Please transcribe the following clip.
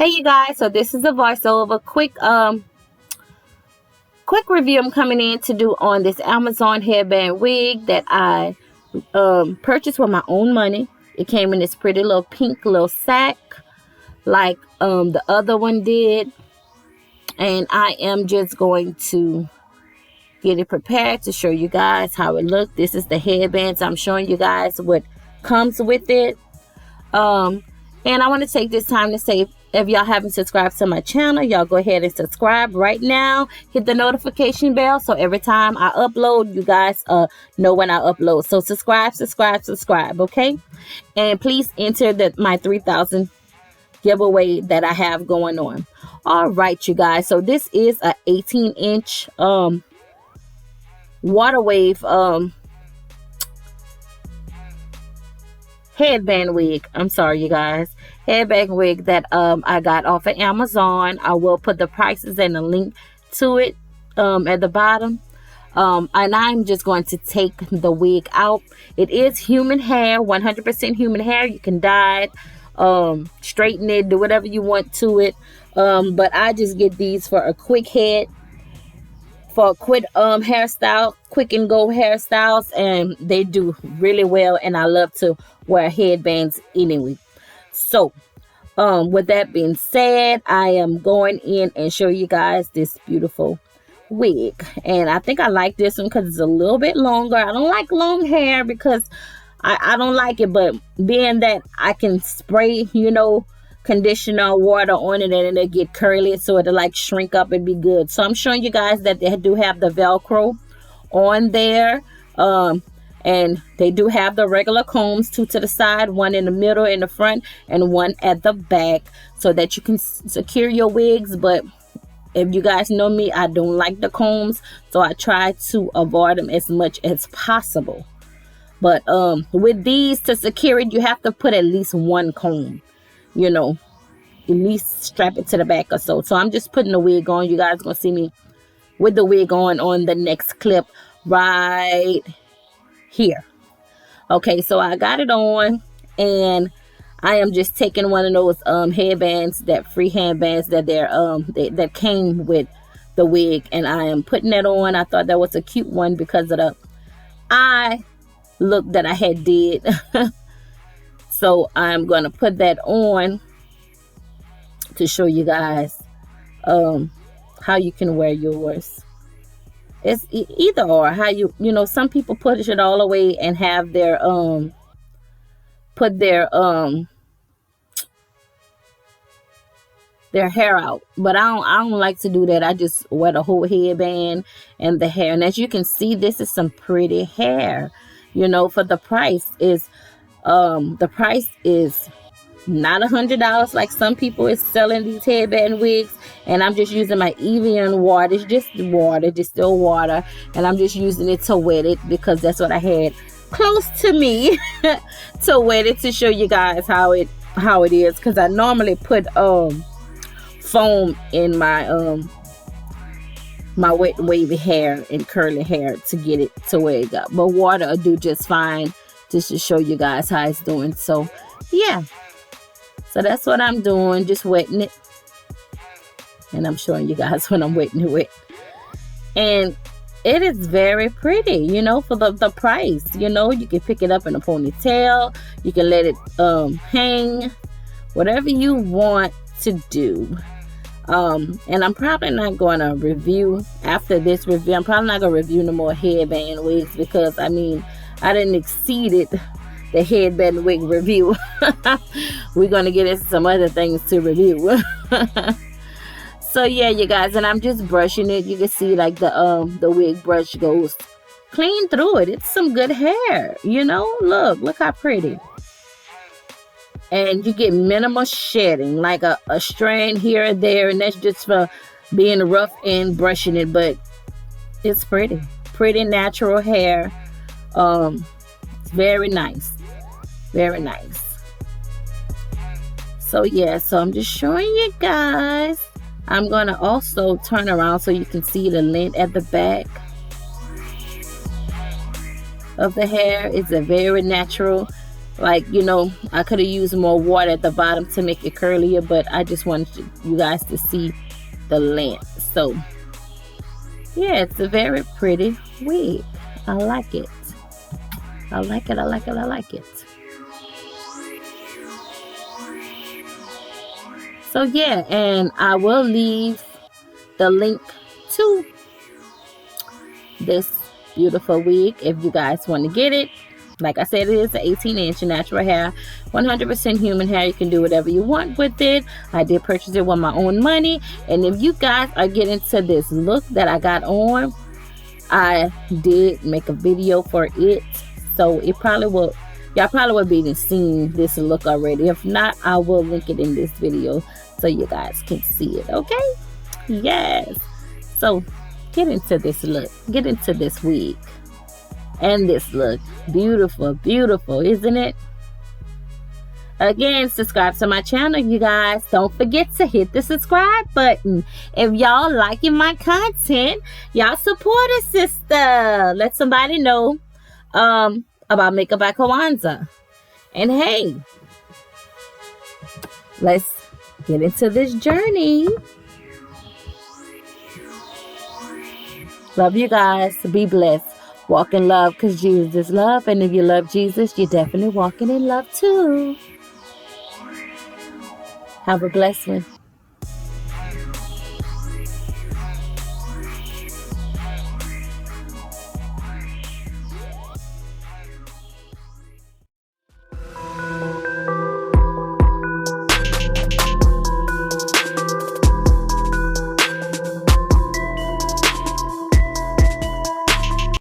Hey you guys, so this is a voiceover quick review I'm coming in to do on this Amazon headband wig that I purchased with my own money. It came in this pretty little pink little sack like the other one did, and I am just going to get it prepared to show you guys how it looks. This is the headbands. I'm showing you guys what comes with it. And I want to take this time to say, if y'all haven't subscribed to my channel, y'all go ahead and subscribe right now. Hit the notification bell so every time I upload, you guys know when I upload. So subscribe, okay? And please enter my 3,000 giveaway that I have going on. All right, you guys. So this is a 18-inch water wave headband wig. I'm sorry, you guys. Headband wig that I got off of Amazon. I will put the prices and the link to it at the bottom. And I'm just going to take the wig out. It is human hair, 100% human hair. You can dye it, straighten it, do whatever you want to it. But I just get these for a quick head, for a quick hairstyle, quick and go hairstyles, and they do really well. And I love to wear headbands anyway. So with that being said, I am going in and show you guys this beautiful wig. And I think I like this one because it's a little bit longer. I don't like long hair because I don't like it, but being that I can spray, conditioner water on it and it'll get curly, so it'll like shrink up and be good. So I'm showing you guys that they do have the Velcro on there, and they do have the regular combs, 2 to the side, 1 in the middle in the front and 1 at the back, so that you can secure your wigs. But if you guys know me, I don't like the combs, so I try to avoid them as much as possible. But with these, to secure it, you have to put at least 1 comb, at least strap it to the back or so. So I'm just putting the wig on. You guys gonna see me with the wig on the next clip right here. Okay, so I got it on, and I am just taking one of those headbands, that free headbands that that came with the wig, and I am putting that on. I thought that was a cute one because of the eye look that I had did. So I'm gonna put that on to show you guys how you can wear yours. It's either or. How some people push it all away and have their put their hair out, but I don't like to do that. I just wear the whole headband and the hair. And as you can see, this is some pretty hair. For the price is not $100 like some people is selling these headband wigs. And I'm just using my Evian water. It's just water, distilled water, and I'm just using it to wet it because that's what I had close to me to wet it, to show you guys how it is, because I normally put foam in my my wet and wavy hair and curly hair to get it to where it got. But water will do just fine, just to show you guys how it's doing. So yeah, so that's what I'm doing, just wetting it, and I'm showing you guys when I'm wetting it with. And it is very pretty, for the price. You can pick it up in a ponytail, you can let it hang, whatever you want to do. And I'm probably not going to review after this review. I'm probably not going to review no more headband wigs because I didn't exceed it, the headband wig review. We're going to get into some other things to review. So yeah, you guys, and I'm just brushing it. You can see like the wig brush goes clean through it. It's some good hair, look how pretty. And you get minimal shedding, like a strand here and there, and that's just for being rough and brushing it. But it's pretty natural hair. It's very nice, very nice. So yeah, so I'm just showing you guys. I'm gonna also turn around so you can see the length at the back of the hair. It's a very natural Like, you know, I could have used more water at the bottom to make it curlier, but I just wanted you guys to see the length. So yeah, it's a very pretty wig. I like it. I like it. I like it. I like it. So yeah, and I will leave the link to this beautiful wig if you guys want to get it. Like I said, it is an 18-inch natural hair, 100% human hair. You can do whatever you want with it. I did purchase it with my own money. And if you guys are getting to this look that I got on, I did make a video for it. So it probably will, y'all probably will be seeing this look already. If not, I will link it in this video so you guys can see it, okay? Yes. So get into this look. Get into this wig. And this look. Beautiful, beautiful, isn't it? Again, subscribe to my channel, you guys. Don't forget to hit the subscribe button. If y'all liking my content, y'all support a sister. Let somebody know about Makeup by Kwanzaa. And hey, let's get into this journey. Love you guys. Be blessed. Walk in love because Jesus is love. And if you love Jesus, you're definitely walking in love too. Have a blessed one.